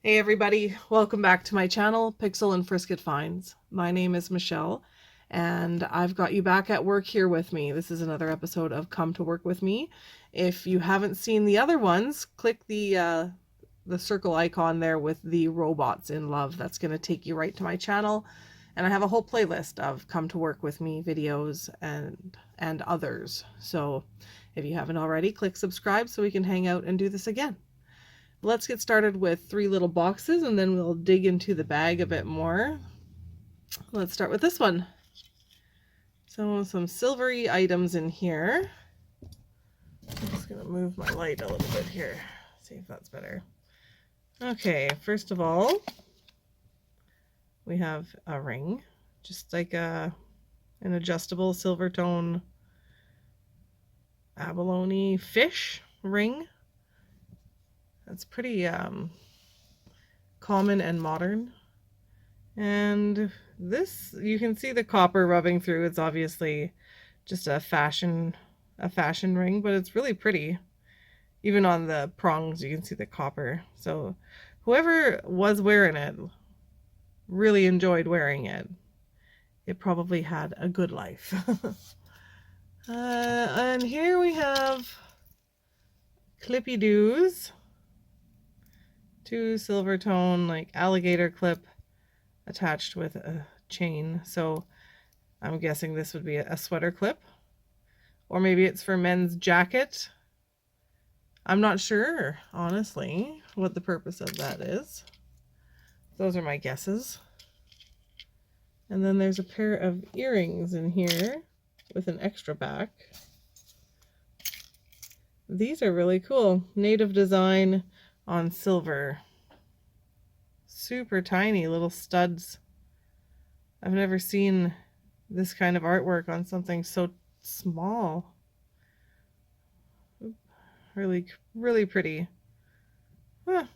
Hey everybody, welcome back to my channel, Pixel and Frisket Finds. My name is Michelle, and I've got you back at work here with me. This is another episode of Come to Work With Me. If you haven't seen the other ones, click the circle icon there with the robots in love. That's going to take you right to my channel, and I have a whole playlist of Come to Work With Me videos and others. So if you haven't already, click subscribe so we can hang out and do this again. Let's get started with 3 little boxes and then we'll dig into the bag a bit more. Let's start with this one. So some silvery items in here. I'm just going to move my light a little bit here. See if that's better. Okay, first of all, we have a ring, just like an adjustable silver tone abalone fish ring. That's pretty common and modern. And this, you can see the copper rubbing through. It's obviously just a fashion ring, but it's really pretty. Even on the prongs, you can see the copper. So whoever was wearing it really enjoyed wearing it. It probably had a good life. And here we have clippy doos. 2 silver tone like alligator clip attached with a chain. So I'm guessing this would be a sweater clip, or maybe it's for men's jacket. I'm not sure, honestly, what the purpose of that is. Those are my guesses. And then there's a pair of earrings in here with an extra back. These are really cool. Native design on silver. Super tiny little studs. I've never seen this kind of artwork on something so small. Really, really pretty. Huh.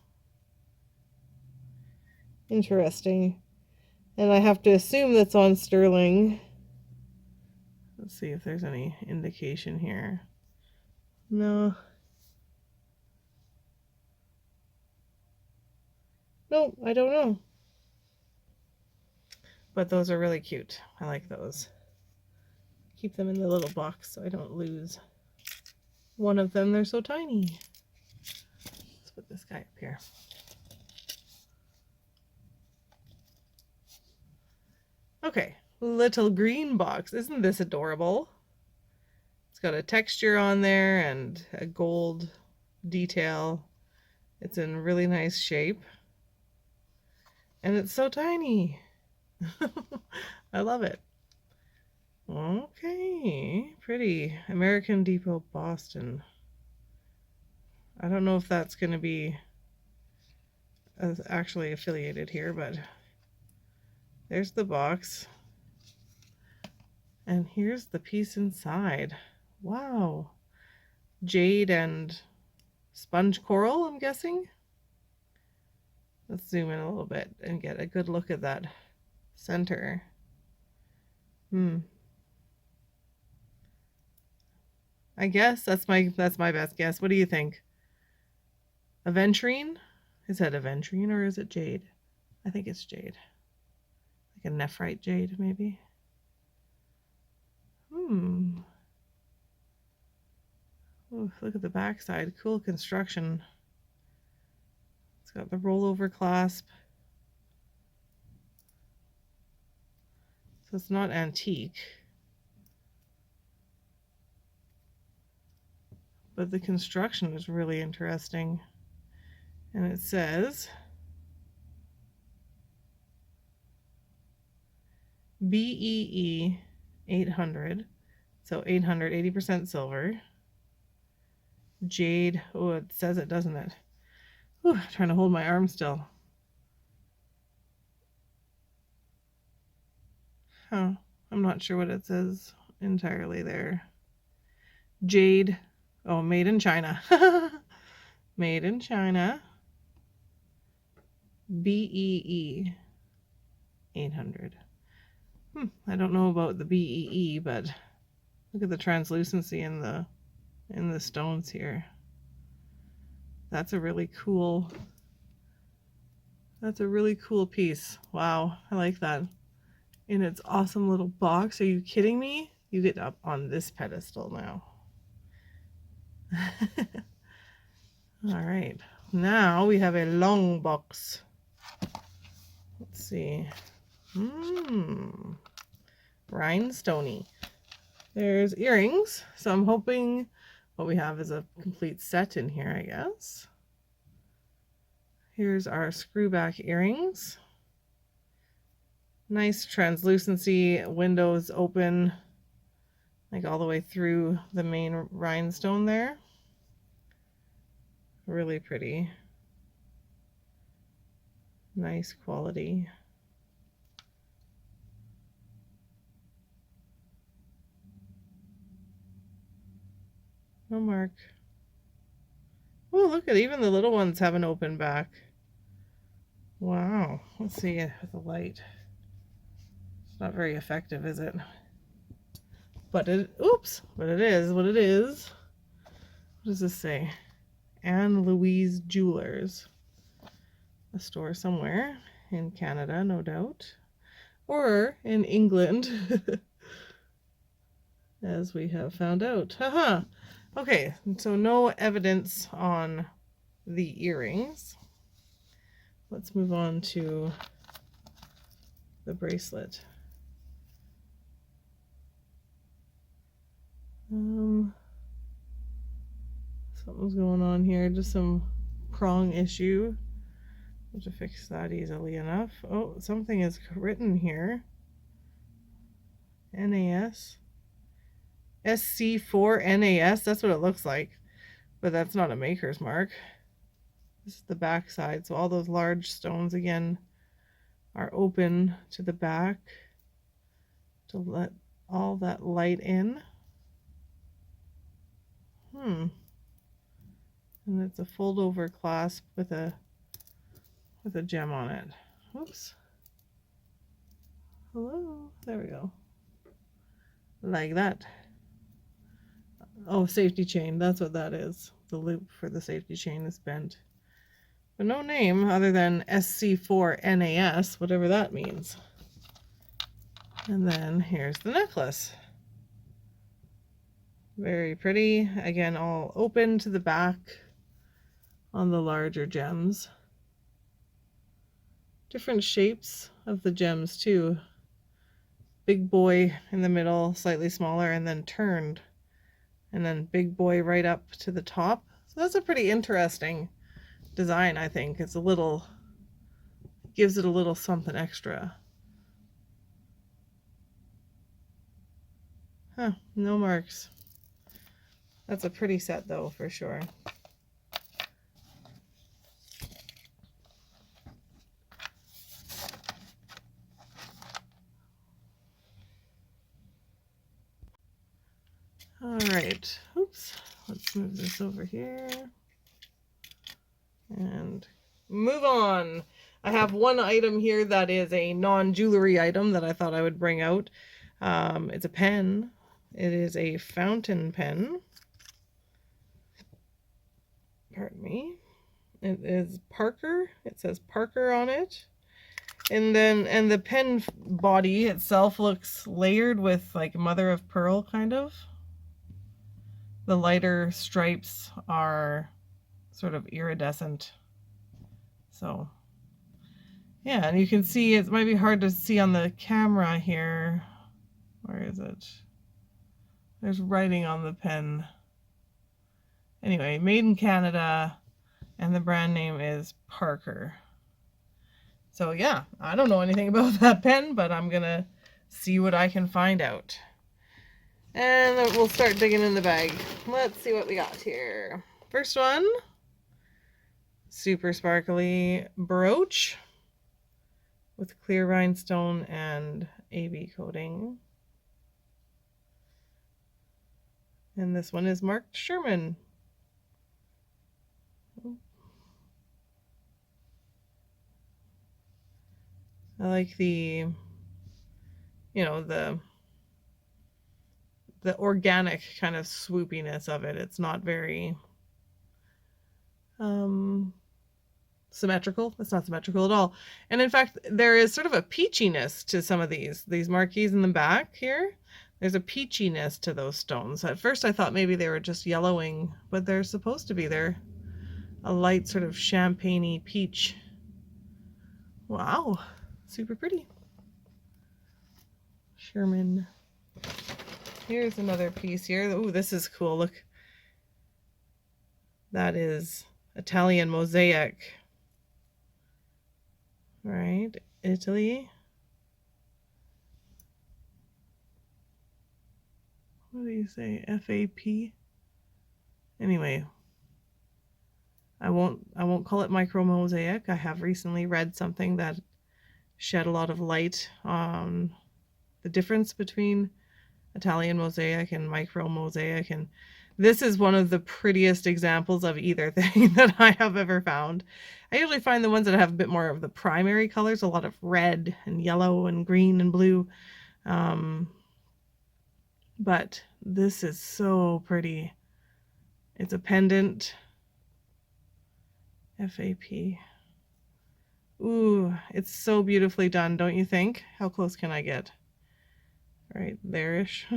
Interesting. And I have to assume that's on sterling. Let's see if there's any indication here. No. Nope, I don't know. But those are really cute. I like those. Keep them in the little box so I don't lose one of them. They're so tiny. Let's put this guy up here. Okay, little green box. Isn't this adorable? It's got a texture on there and a gold detail. It's in really nice shape. And it's so tiny. I love it. Okay, pretty. American Depot, Boston. I don't know if that's going to be actually affiliated here, but there's the box. And here's the piece inside. Wow. Jade and sponge coral, I'm guessing. Let's zoom in a little bit and get a good look at that center. I guess that's my best guess. What do you think? Aventurine? Is that aventurine or is it jade? I think it's jade. Like a nephrite jade, maybe. Ooh, look at the backside. Cool construction. It's got the rollover clasp. So it's not antique. But the construction is really interesting. And it says BEE 800. So 800, 80% silver. Jade. Oh, it says it, doesn't it? Ooh, I'm trying to hold my arm still. Huh. I'm not sure what it says entirely there. Jade. Oh, made in China. Made in China. BEE 800. I don't know about the BEE, but look at the translucency in the stones here. That's a really cool That's a really cool piece. Wow, I like that. In its awesome little box. Are you kidding me? You get up on this pedestal now. All right, now we have a long box. Let's see. Rhinestoney. There's earrings, so I'm hoping what we have is a complete set in here, I guess. Here's our screwback earrings. Nice translucency, windows open, like all the way through the main rhinestone there. Really pretty. Nice quality. No mark. Oh, look at even the little ones have an open back. Wow. Let's see it with the light. It's not very effective, is it? But it, oops, but it is what it is. What does this say? Anne Louise Jewelers. A store somewhere in Canada, no doubt. Or in England, as we have found out. Haha. Okay, so no evidence on the earrings. Let's move on to the bracelet. Something's going on here, just some prong issue. We'll just fix that easily enough. Oh, something is written here. NAS. SC4 NAS, that's what it looks like. But that's not a maker's mark. This is the back side, so all those large stones again are open to the back to let all that light in. And it's a fold over clasp with a gem on it. Oops. Hello. There we go. Like that. Oh, safety chain. That's what that is. The loop for the safety chain is bent. But no name other than SC4 NAS, whatever that means. And then here's the necklace. Very pretty. Again, all open to the back on the larger gems. Different shapes of the gems too. Big boy in the middle, slightly smaller, and then turned. And then big boy right up to the top. So that's a pretty interesting design, I think. It's a little, gives it a little something extra. Huh, no marks. That's a pretty set though, for sure. All right, oops, let's move this over here and move on. I have one item here that is a non-jewelry item that I thought I would bring out. It's a pen. It is a fountain pen. Pardon me. It is Parker. It says Parker on it. And the pen body itself looks layered with like mother of pearl kind of. The lighter stripes are sort of iridescent. So yeah, and you can see it might be hard to see on the camera here. Where is it? There's writing on the pen. Anyway, made in Canada, and the brand name is Parker. So yeah, I don't know anything about that pen, but I'm gonna see what I can find out. And then we'll start digging in the bag. Let's see what we got here. First one, super sparkly brooch with clear rhinestone and AB coating. And this one is marked Sherman. I like the, you know, the organic kind of swoopiness of it. It's not very symmetrical. It's not symmetrical at all. And in fact, there is sort of a peachiness to some of these marquees in the back here. There's a peachiness to those stones. At first I thought maybe they were just yellowing, but they're supposed to be. They're a light sort of champagne-y peach. Wow, super pretty. Sherman. Here's another piece here. Ooh, this is cool. Look. That is Italian mosaic. Right, Italy. What do you say? FAP? Anyway, I won't call it micro mosaic. I have recently read something that shed a lot of light on the difference between Italian mosaic and micro mosaic, and this is one of the prettiest examples of either thing that I have ever found. I usually find the ones that have a bit more of the primary colors, a lot of red and yellow and green and blue. But this is so pretty. It's a pendant. FAP. Ooh, it's so beautifully done, don't you think? How close can I get? Right there-ish.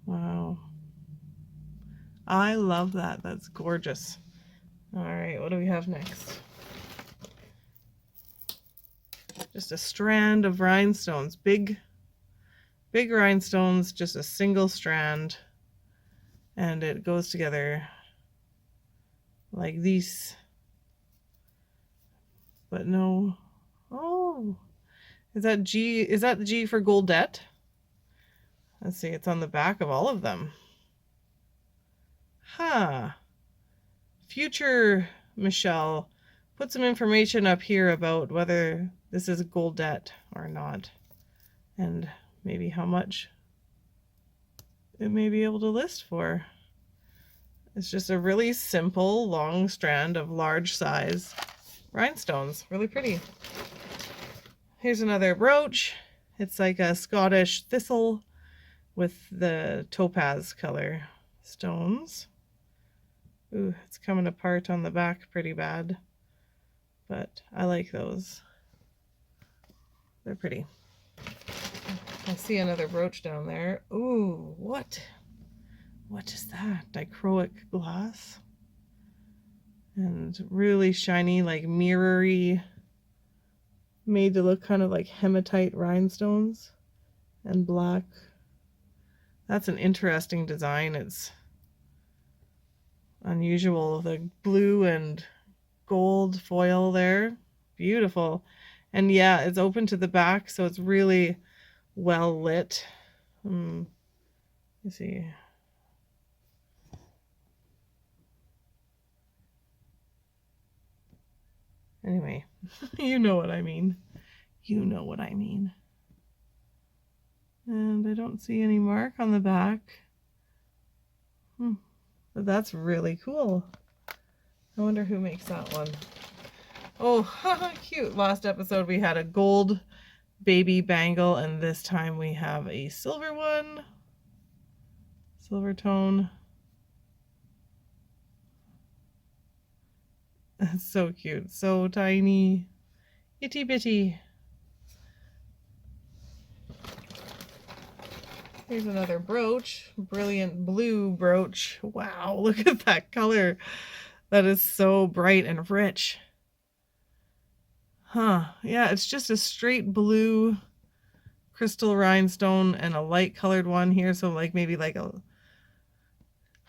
Wow. I love that. That's gorgeous. All right, what do we have next? Just a strand of rhinestones. Big rhinestones, just a single strand. And it goes together like this. But no. Oh, is that G? Is that the G for Goldette? Let's see, it's on the back of all of them. Huh. Future Michelle, put some information up here about whether this is a Goldette or not, and maybe how much it may be able to list for. It's just a really simple long strand of large size rhinestones. Really pretty. Here's another brooch. It's like a Scottish thistle with the topaz color stones. Ooh, it's coming apart on the back pretty bad, but I like those. They're pretty. I see another brooch down there. Ooh, what is that? Dichroic glass. And really shiny, like mirrory, made to look kind of like hematite rhinestones and black. That's an interesting design. It's unusual, the blue and gold foil there. Beautiful. And yeah, it's open to the back, so it's really well lit. You see. Anyway, you know what I mean. You know what I mean. And I don't see any mark on the back. But that's really cool. I wonder who makes that one. Oh, cute. Last episode we had a gold baby bangle, and this time we have a silver one. Silver tone. That's so cute. So tiny. Itty bitty. Here's another brooch. Brilliant blue brooch. Wow, look at that color. That is so bright and rich. Huh. Yeah, it's just a straight blue crystal rhinestone and a light colored one here. So like maybe like a,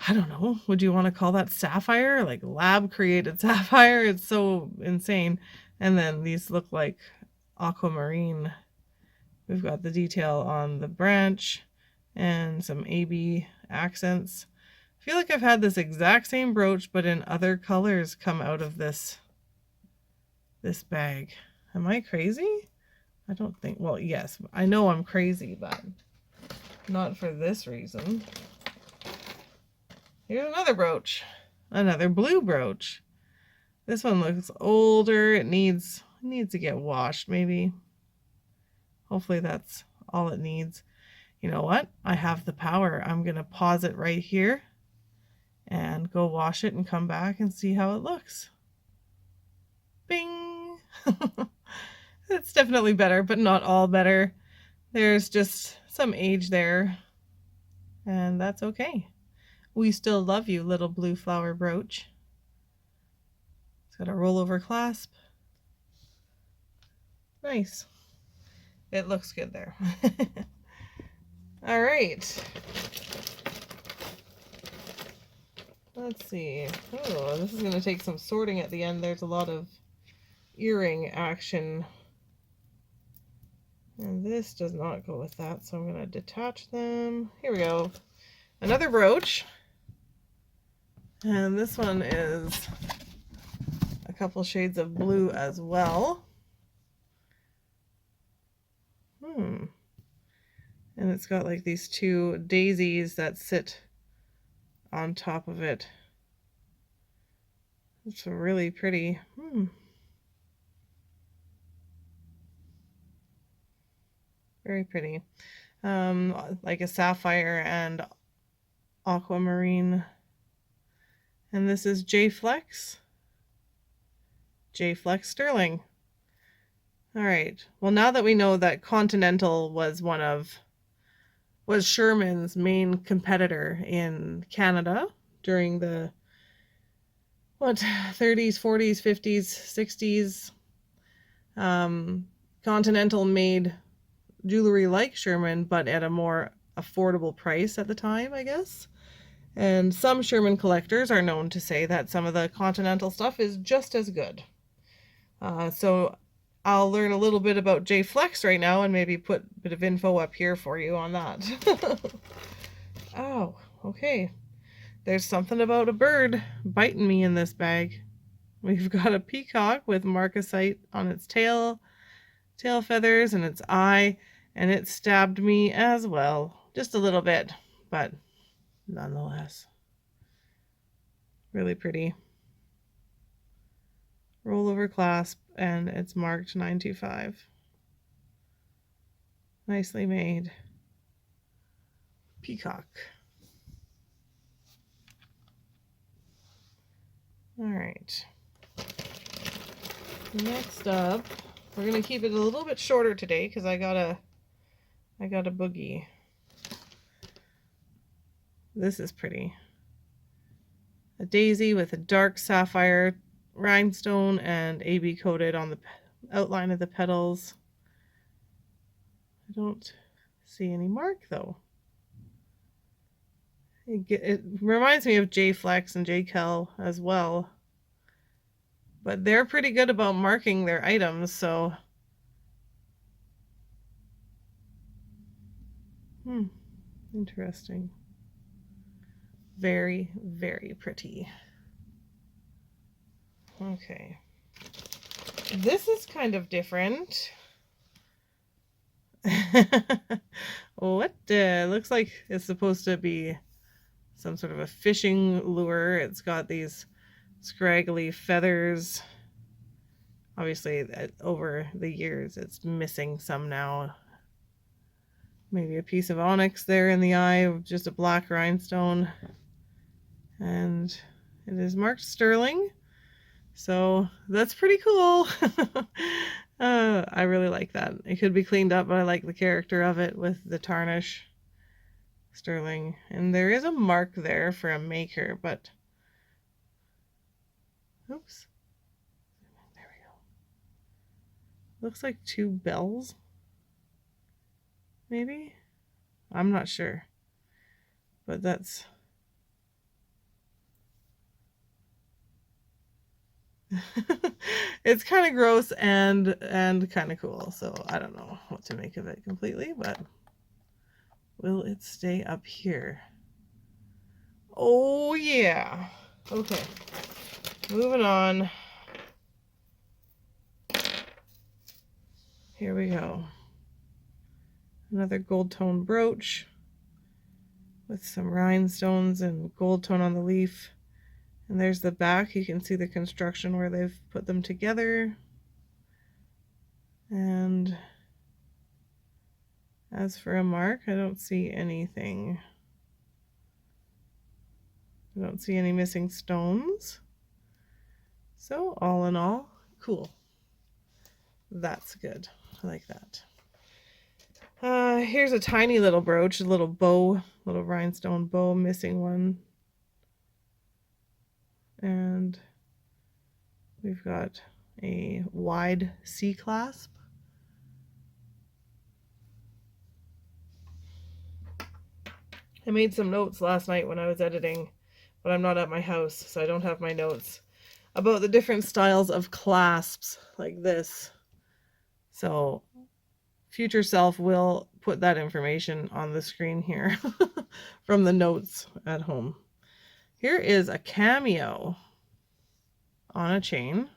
I don't know, would you want to call that sapphire? Like lab created sapphire? It's so insane. And then these look like aquamarine. We've got the detail on the branch and some AB accents. I feel like I've had this exact same brooch, but in other colors come out of this bag. Am I crazy? I don't think, well, yes, I know I'm crazy, but not for this reason. Here's another brooch, another blue brooch. This one looks older. It needs to get washed, maybe. Hopefully that's all it needs. You know what? I have the power. I'm going to pause it right here and go wash it and come back and see how it looks. It's definitely better, but not all better. There's just some age there, and that's okay. We still love you, little blue flower brooch. It's got a rollover clasp. Nice. It looks good there. All right. Let's see. Oh, this is going to take some sorting at the end. There's a lot of earring action. And this does not go with that, so I'm going to detach them. Here we go. Another brooch. And this one is a couple shades of blue as well. And it's got like these two daisies that sit on top of it. It's really pretty. Very pretty. Like a sapphire and aquamarine. And this is J Flex Sterling. All right. Well, now that we know that Continental was Sherman's main competitor in Canada during the 30s, 40s, 50s, 60s. Continental made jewelry like Sherman, but at a more affordable price at the time, I guess. And some Sherman collectors are known to say that some of the Continental stuff is just as good. So I'll learn a little bit about J Flex right now and maybe put a bit of info up here for you on that. Oh, okay. There's something about a bird biting me in this bag. We've got a peacock with marcasite on its tail feathers and its eye, and it stabbed me as well. Just a little bit, but nonetheless. Really pretty. Rollover clasp, and it's marked 925. Nicely made. Peacock. All right. Next up, we're gonna keep it a little bit shorter today because I got a boogie. This is pretty. A daisy with a dark sapphire rhinestone and AB coated on the outline of the petals. I don't see any mark though. It reminds me of J Flex and J Kel as well, but they're pretty good about marking their items, so interesting. Very, very pretty. Okay. This is kind of different. What? Looks like it's supposed to be some sort of a fishing lure. It's got these scraggly feathers. Obviously, over the years, it's missing some now. Maybe a piece of onyx there in the eye, just a black rhinestone. And it is marked sterling. So that's pretty cool. I really like that. It could be cleaned up, but I like the character of it with the tarnish. Sterling. And there is a mark there for a maker, but oops. There we go. Looks like two bells. Maybe? I'm not sure. But that's it's kind of gross and kind of cool, so I don't know what to make of it completely, but will it stay up here? Oh yeah. Okay, moving on. Here we go. Another gold tone brooch with some rhinestones and gold tone on the leaf. And there's the back. You can see the construction where they've put them together. And as for a mark, I don't see anything. I don't see any missing stones. So all in all, cool. That's good. I like that. Here's a tiny little brooch, a little bow, little rhinestone bow, missing one. And we've got a wide C clasp. I made some notes last night when I was editing, but I'm not at my house, so I don't have my notes about the different styles of clasps like this. So future self will put that information on the screen here from the notes at home. Here is a cameo on a chain.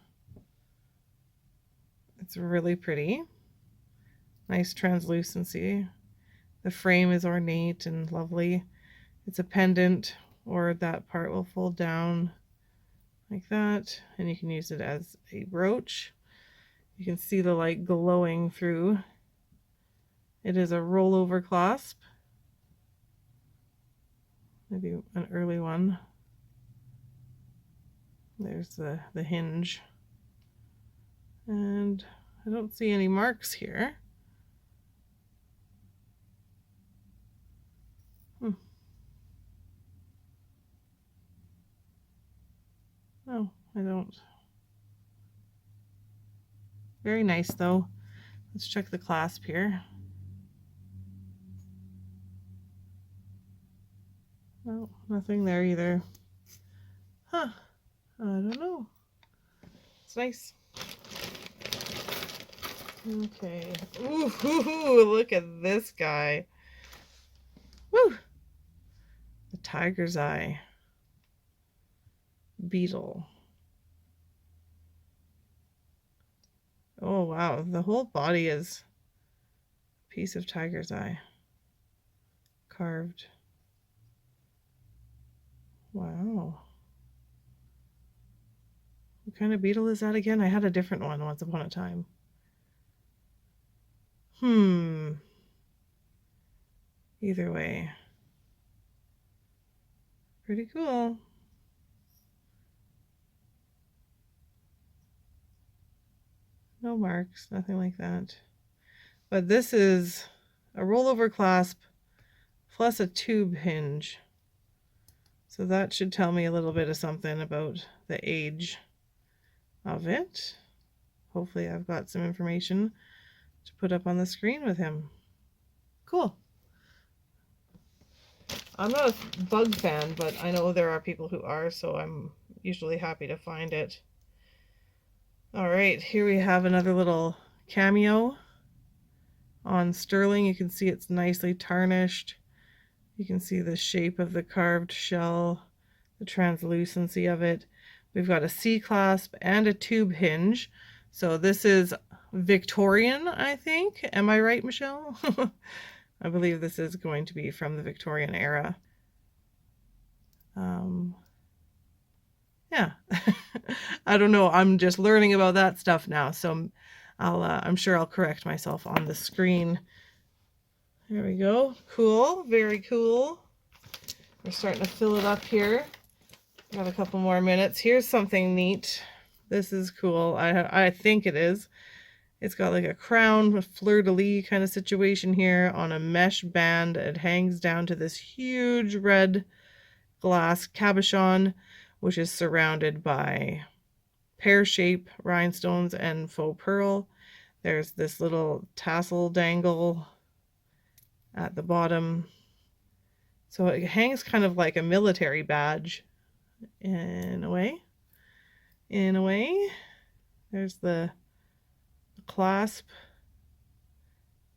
It's really pretty. Nice translucency. The frame is ornate and lovely. It's a pendant, or that part will fold down like that, and you can use it as a brooch. You can see the light glowing through. It is a rollover clasp. Maybe an early one. There's the hinge. And I don't see any marks here. No, I don't. Very nice though. Let's check the clasp here. No, nothing there either. Huh. I don't know. It's nice. Okay. Ooh, look at this guy. Woo! The tiger's eye beetle. Oh wow, the whole body is a piece of tiger's eye carved. Wow. What kind of beetle is that again? I had a different one once upon a time. Either way. Pretty cool. No marks, nothing like that. But this is a rollover clasp plus a tube hinge. So that should tell me a little bit of something about the age of it. Hopefully I've got some information to put up on the screen with him. Cool. I'm not a bug fan, but I know there are people who are, so I'm usually happy to find it. All right, here we have another little cameo on sterling. You can see it's nicely tarnished. You can see the shape of the carved shell, the translucency of it. We've got a C clasp and a tube hinge. So this is Victorian, I think. Am I right, Michelle? I believe this is going to be from the Victorian era. Yeah, I don't know. I'm just learning about that stuff now, so I'm sure I'll correct myself on the screen. There we go. Cool. Very cool. We're starting to fill it up here. Got a couple more minutes. Here's something neat. This is cool. I think it is. It's got like a crown, a fleur-de-lis kind of situation here on a mesh band. It hangs down to this huge red glass cabochon, which is surrounded by pear-shaped rhinestones and faux pearl. There's this little tassel dangle at the bottom. So it hangs kind of like a military badge in a way. There's the clasp,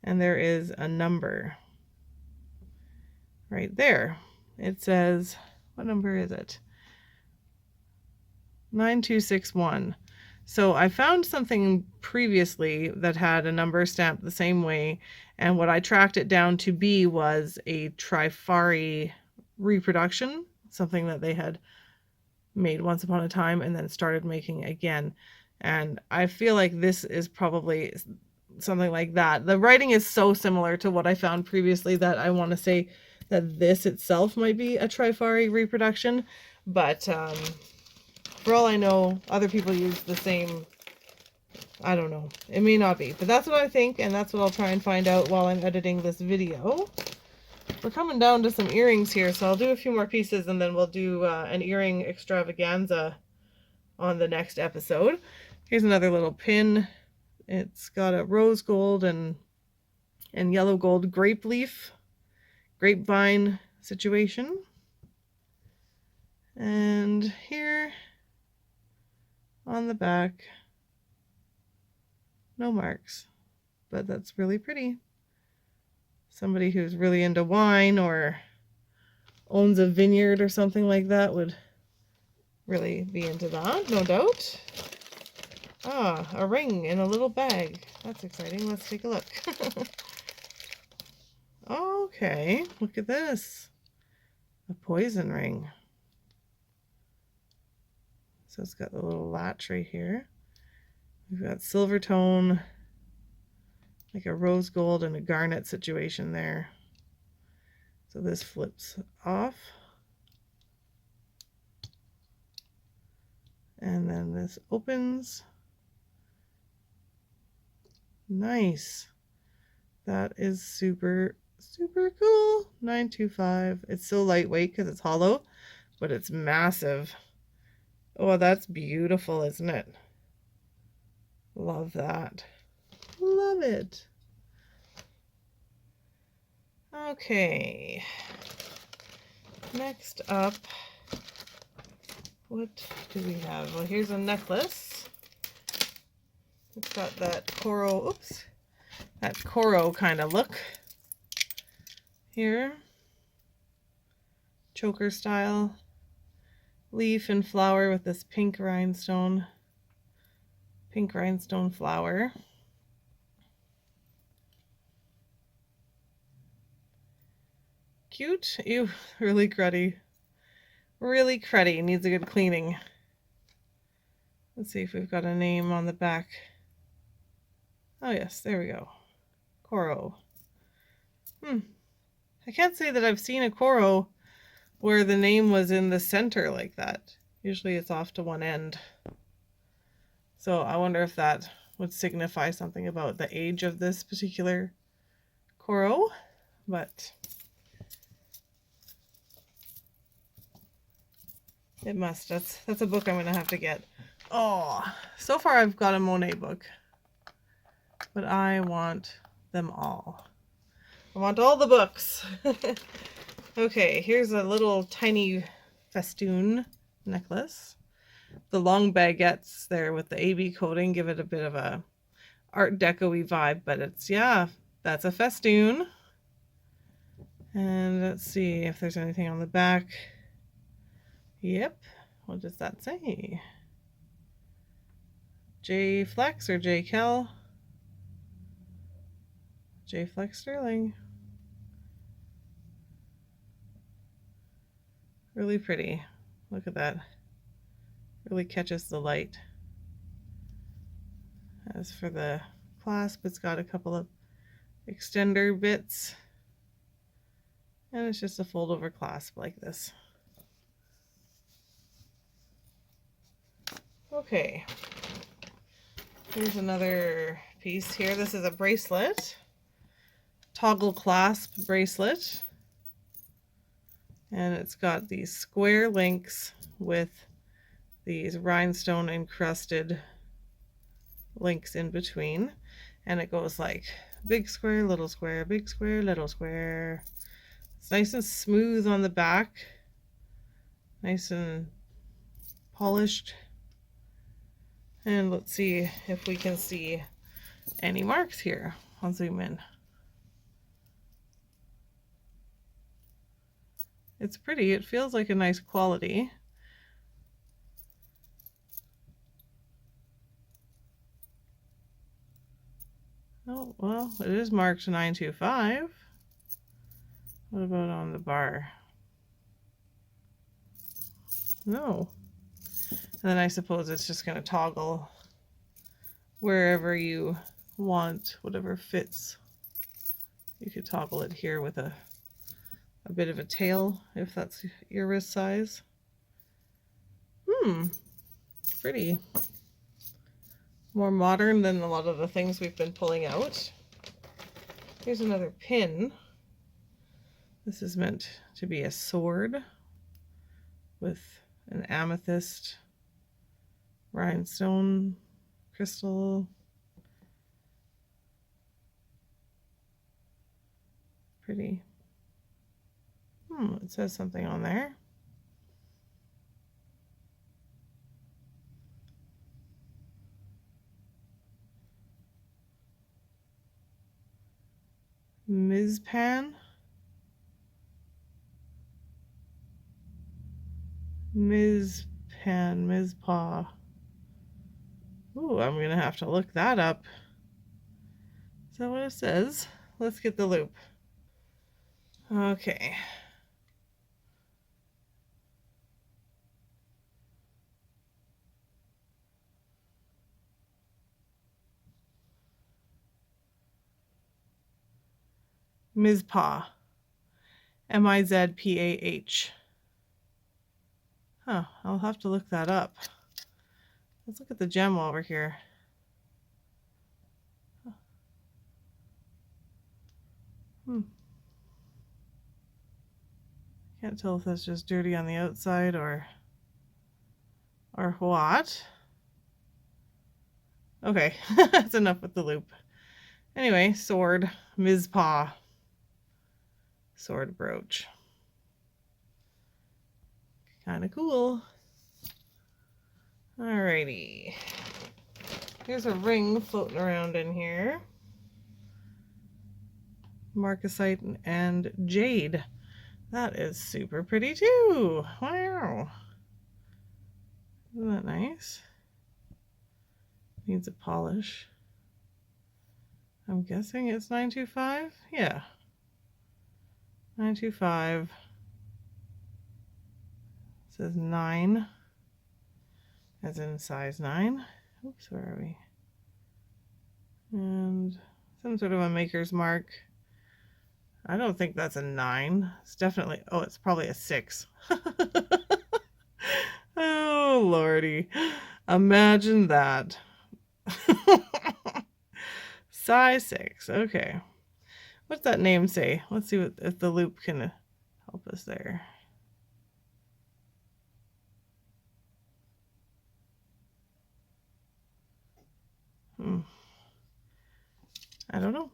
and there is a number right there. It says, what number is it? 9261. So I found something previously that had a number stamped the same way, and what I tracked it down to be was a Trifari reproduction, something that they had made once upon a time and then started making again. And I feel like this is probably something like that. The writing is so similar to what I found previously that I want to say that this itself might be a Trifari reproduction, but for all I know, other people use the same I don't know. It may not be, but that's what I think, and that's what I'll try and find out while I'm editing this video. We're coming down to some earrings here, so I'll do a few more pieces and then we'll do an earring extravaganza on the next episode. Here's another little pin. It's got a rose gold and yellow gold grape leaf, grapevine situation. And here on the back, no marks, but that's really pretty. Somebody who's really into wine or owns a vineyard or something like that would really be into that, no doubt. Ah, a ring in a little bag. That's exciting. Let's take a look. Okay, look at this. A poison ring. So it's got the little latch right here. We've got silver tone, like a rose gold and a garnet situation there. So this flips off. And then this opens. Nice. That is super, super cool. 925. It's so lightweight because it's hollow, but it's massive. Oh, that's beautiful, isn't it? Love that. Love it. Okay. Next up, what do we have? Well, here's a necklace. It's got that coral, oops, that coral kind of look here. Choker style. Leaf and flower with this pink rhinestone flower. Cute. Ew, really cruddy. Really cruddy. Needs a good cleaning. Let's see if we've got a name on the back. Oh yes, there we go. Coro. I can't say that I've seen a Coro where the name was in the center like that. Usually it's off to one end. So I wonder if that would signify something about the age of this particular Coro, but it must. That's a book I'm gonna have to get. Oh, so far I've got a Monet book, but I want them all. I want all the books. Okay, here's a little tiny festoon necklace. The long baguettes there with the AB coating give it a bit of a Art Deco-y vibe, but it's, yeah, that's a festoon. And let's see if there's anything on the back. Yep, what does that say? J Flex or J Kel? J Flex Sterling. Really pretty. Look at that. Really catches the light. As for the clasp, it's got a couple of extender bits. And it's just a fold over clasp like this. Okay. Here's another piece here. This is a bracelet. Toggle clasp bracelet. And it's got these square links with these rhinestone encrusted links in between. And it goes like big square, little square, big square, little square. It's nice and smooth on the back. Nice and polished. And let's see if we can see any marks here. I'll zoom in. It's pretty. It feels like a nice quality. Oh, well, it is marked 925. What about on the bar? No. And then I suppose it's just going to toggle wherever you want, whatever fits. You could toggle it here with a bit of a tail if that's your wrist size. Pretty. More modern than a lot of the things we've been pulling out. Here's another pin. This is meant to be a sword with an amethyst rhinestone crystal. Pretty. It says something on there. Mizpan. Mizpaw. Ooh, I'm gonna have to look that up. Is that what it says? Let's get the loop. Okay. Mizpah. Mizpah. Huh, I'll have to look that up. Let's look at the gem while we're here. Can't tell if that's just dirty on the outside or what. Okay, that's enough with the loop. Anyway, sword, Mizpah. Sword brooch. Kind of cool. Alrighty. Here's a ring floating around in here. Marcasite and jade. That is super pretty too. Wow. Isn't that nice? Needs a polish. I'm guessing it's 925? Yeah. 925. It says 9. As in size 9. Oops, where are we? And some sort of a maker's mark. I don't think that's a 9. It's definitely, oh, it's probably a 6. Oh, Lordy. Imagine that. Size 6. Okay. What's that name say? Let's see if the loop can help us there. I don't know.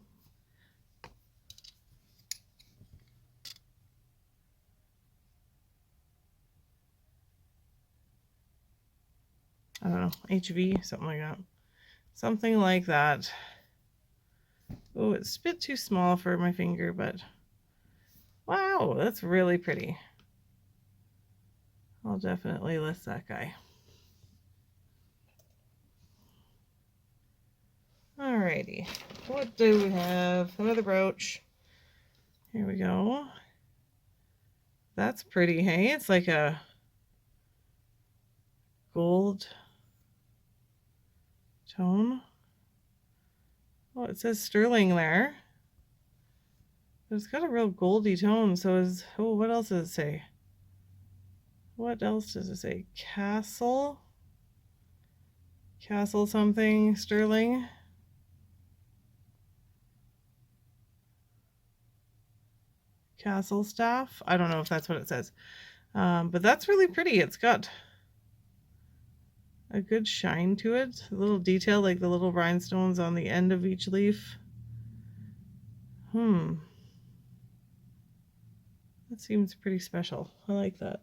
I don't know. HV, something like that. Something like that. Oh, it's a bit too small for my finger, but wow, that's really pretty. I'll definitely list that guy. Alrighty, what do we have? Another brooch. Here we go. That's pretty, hey? It's like a gold tone. Oh, it says sterling there. But it's got a real goldy tone, so is, oh, what else does it say? What else does it say? Castle something, sterling. Castle staff. I don't know if that's what it says. But that's really pretty. It's got a good shine to it. A little detail like the little rhinestones on the end of each leaf. That seems pretty special. I like that.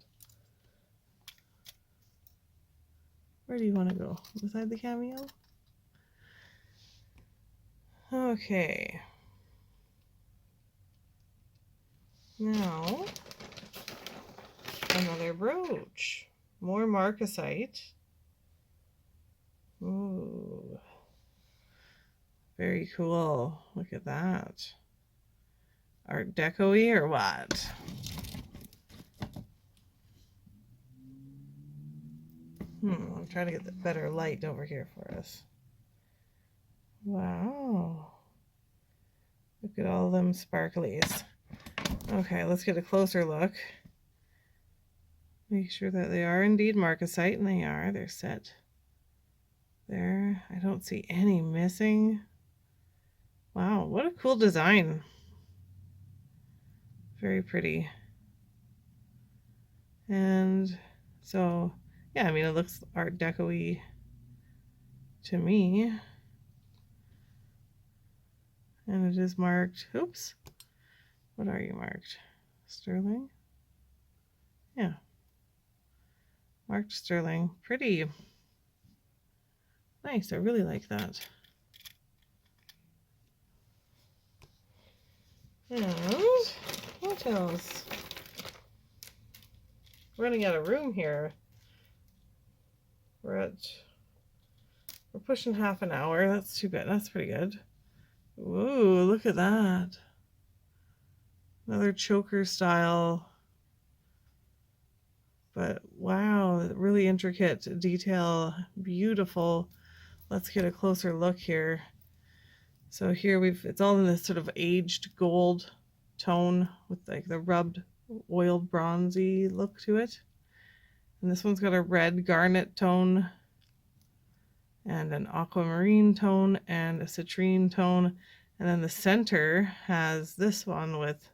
Where do you want to go? Beside the cameo? Okay. Now, another brooch. More marcasite. Ooh. Very cool. Look at that. Art Deco-y or what? I'm trying to get the better light over here for us. Wow. Look at all them sparklies. Okay, let's get a closer look. Make sure that they are indeed marcasite, and they are. They're set there. I don't see any missing. Wow, what a cool design. Very pretty. And so, yeah, I mean, it looks Art Deco-y to me. And it is marked, oops, what are you marked? Sterling? Yeah. Marked sterling. Pretty. Nice, I really like that. And what else? We're running out of room here. We're pushing half an hour. That's too good. That's pretty good. Ooh, look at that. Another choker style. But wow, really intricate detail. Beautiful. Let's get a closer look here. So here it's all in this sort of aged gold tone with like the rubbed oiled bronzy look to it. And this one's got a red garnet tone and an aquamarine tone and a citrine tone. And then the center has this one with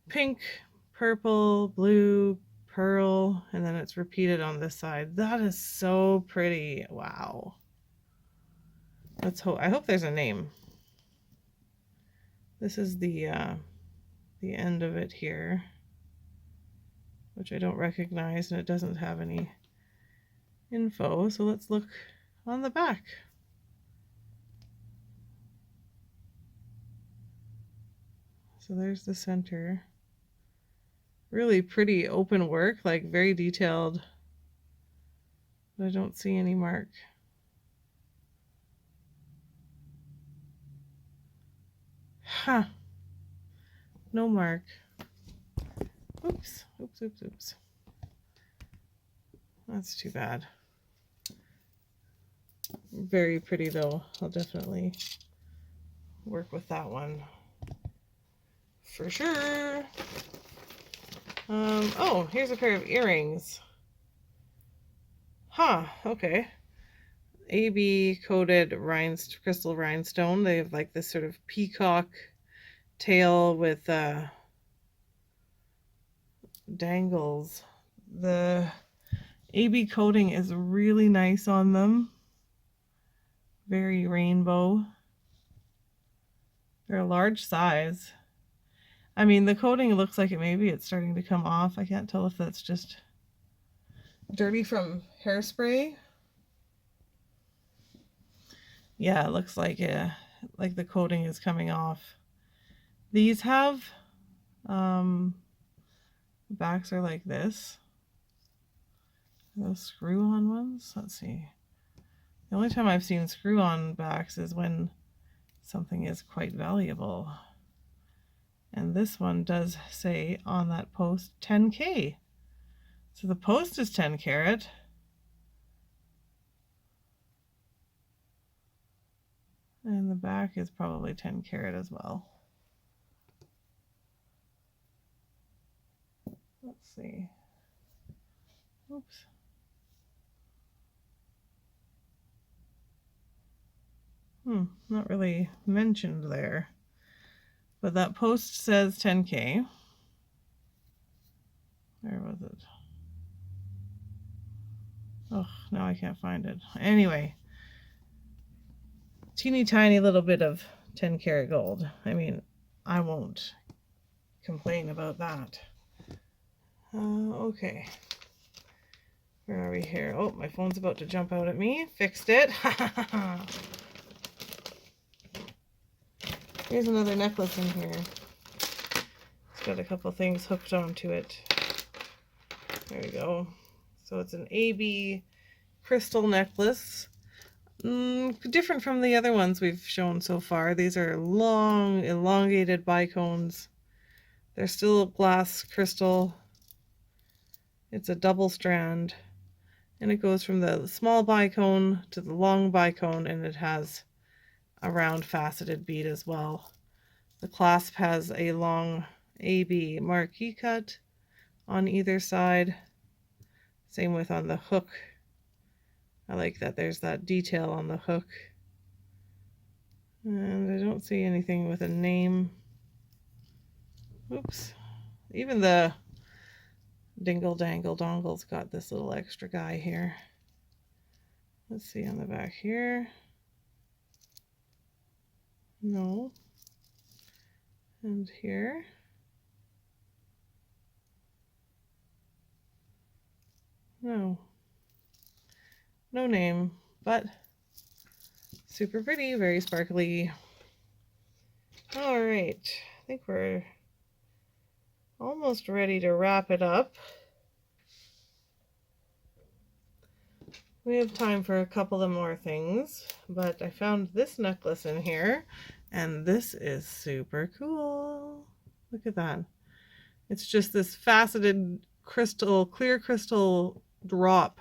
pink, purple, blue, pearl, and then it's repeated on this side. That is so pretty. Wow. Let's hope. I hope there's a name. This is the end of it here, which I don't recognize, and it doesn't have any info. So let's look on the back. So there's the center. Really pretty open work, like very detailed, but I don't see any mark. Huh. No mark. Oops, oops, oops, oops. That's too bad. Very pretty though. I'll definitely work with that one for sure. Oh, here's a pair of earrings. Huh, okay. AB coated crystal rhinestone. They have like this sort of peacock tail with dangles. The AB coating is really nice on them. Very rainbow. They're a large size. I mean, the coating looks like it's starting to come off. I can't tell if that's just dirty from hairspray. Yeah, it looks like the coating is coming off. These have backs are like this. Those screw-on ones. Let's see. The only time I've seen screw-on backs is when something is quite valuable. And this one does say on that post 10K. So the post is 10 carat. And the back is probably 10 carat as well. Let's see. Oops. Not really mentioned there. But that post says 10K. Where was it? Oh, now I can't find it. Anyway, teeny tiny little bit of 10 karat gold. I mean, I won't complain about that. Okay. Where are we here? Oh, my phone's about to jump out at me. Fixed it. Here's another necklace in here. It's got a couple things hooked onto it. There we go. So it's an AB crystal necklace. Different from the other ones we've shown so far. These are long, elongated bicones. They're still glass crystal. It's a double strand. And it goes from the small bicone to the long bicone, and it has a round faceted bead as well. The clasp has a long AB marquee cut on either side. Same with on the hook I like that there's that detail on the hook. And I don't see anything with a name. Oops. Even the Dingle Dangle Dongle's got this little extra guy here. Let's see on the back here. No. And here. No. No name, but super pretty, very sparkly. All right, I think we're almost ready to wrap it up. We have time for a couple of more things, but I found this necklace in here, and this is super cool. Look at that. It's just this faceted crystal, clear crystal drop.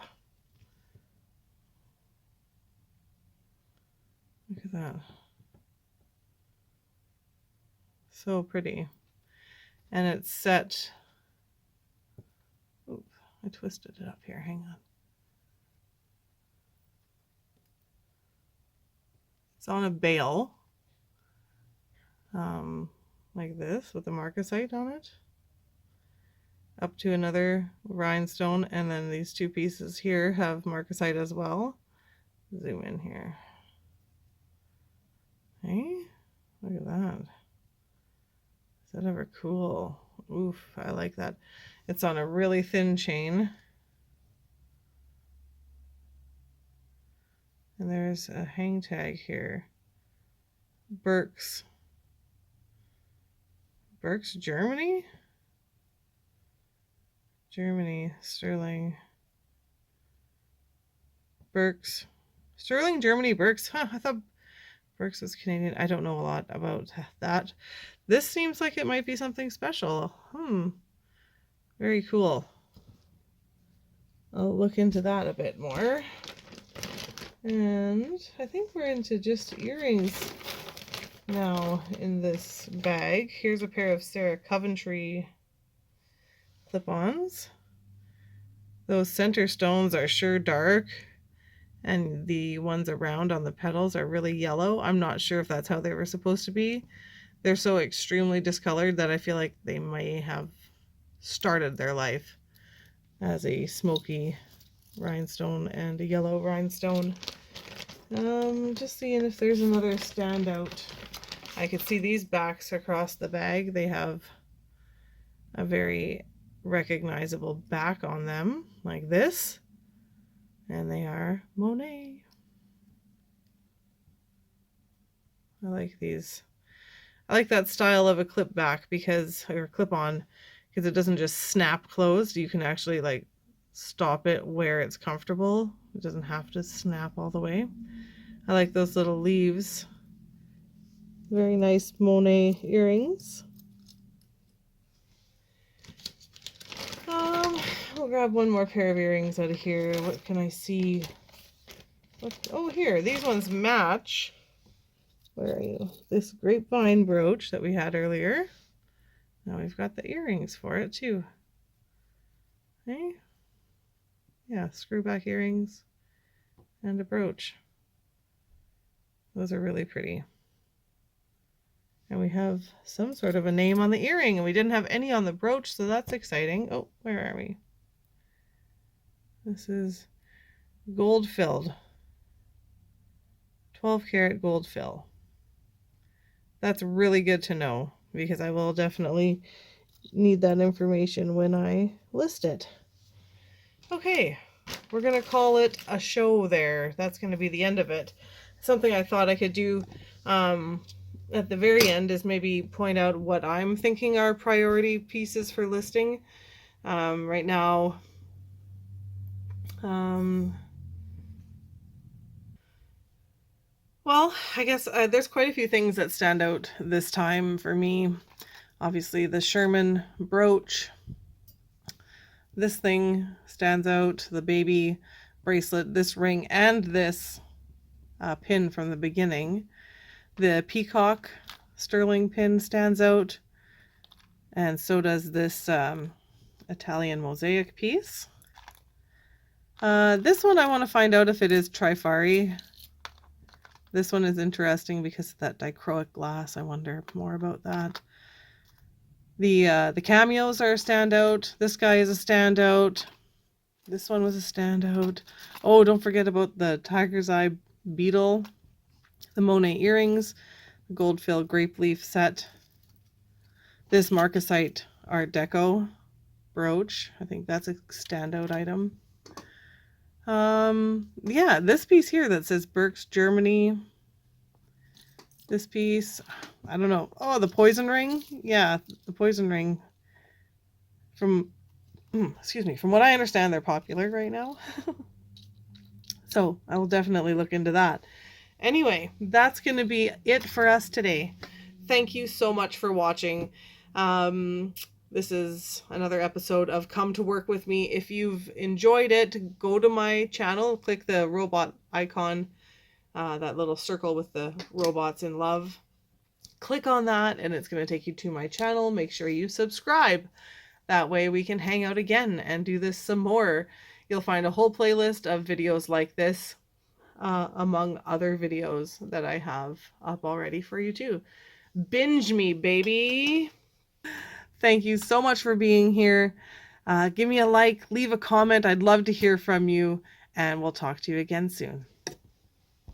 Look at that. So pretty. And it's set. Oop, I twisted it up here. Hang on. It's on a bail, like this, with the marcasite on it, up to another rhinestone, and then these two pieces here have marcasite as well. Zoom in here. Hey, look at that. Is that ever cool? Oof, I like that. It's on a really thin chain. And there's a hang tag here. Berks, Germany? Germany, Sterling. Berks. Sterling, Germany, Berks. Huh, I thought Berks was Canadian. I don't know a lot about that. This seems like it might be something special. Very cool. I'll look into that a bit more. And I think we're into just earrings now in this bag. Here's a pair of Sarah Coventry clip-ons. Those center stones are sure dark, and the ones around on the petals are really yellow. I'm not sure if that's how they were supposed to be. They're so extremely discolored that I feel like they may have started their life as a smoky rhinestone and a yellow rhinestone. Just seeing if there's another standout. I could see these backs across the bag. They have a very recognizable back on them, like this, and they are Monet. I like these. I like that style of a clip back because, or clip on, because it doesn't just snap closed. You can actually like stop it where it's comfortable. It doesn't have to snap all the way. I like those little leaves. Very nice Monet earrings. We'll grab one more pair of earrings out of here. What can I see? Oh, here, these ones match. Where are you? This grapevine brooch that we had earlier. Now we've got the earrings for it too. Hey? Yeah, screw back earrings and a brooch. Those are really pretty. And we have some sort of a name on the earring, and we didn't have any on the brooch, so that's exciting. Oh, where are we? This is gold filled. 12 karat gold fill. That's really good to know because I will definitely need that information when I list it. Okay, we're going to call it a show there. That's going to be the end of it. Something I thought I could do at the very end is maybe point out what I'm thinking are priority pieces for listing. Right now, well, I guess there's quite a few things that stand out this time for me. Obviously, the Sherman brooch. This thing stands out. The baby bracelet, this ring, and this pin from the beginning. The peacock sterling pin stands out, and so does this Italian mosaic piece. This one I want to find out if it is Trifari. This one is interesting because of that dichroic glass. I wonder more about that. The cameos are a standout. This guy is a standout. This one was a standout. Oh, don't forget about the tiger's eye beetle, the Monet earrings, the gold fill grape leaf set, this marcasite art deco brooch. I think that's a standout item. Yeah, this piece here that says Berks, Germany. This piece, I don't know. Oh, the poison ring. Yeah, the poison ring. From what I understand, they're popular right now. So I will definitely look into that. Anyway, that's going to be it for us today. Thank you so much for watching. This is another episode of Come to Work With Me. If you've enjoyed it, go to my channel, click the robot icon, that little circle with the robots in love. Click on that and it's going to take you to my channel. Make sure you subscribe. That way we can hang out again and do this some more. You'll find a whole playlist of videos like this, among other videos that I have up already for you too. Binge me, baby! Thank you so much for being here. Give me a like, leave a comment. I'd love to hear from you, and we'll talk to you again soon.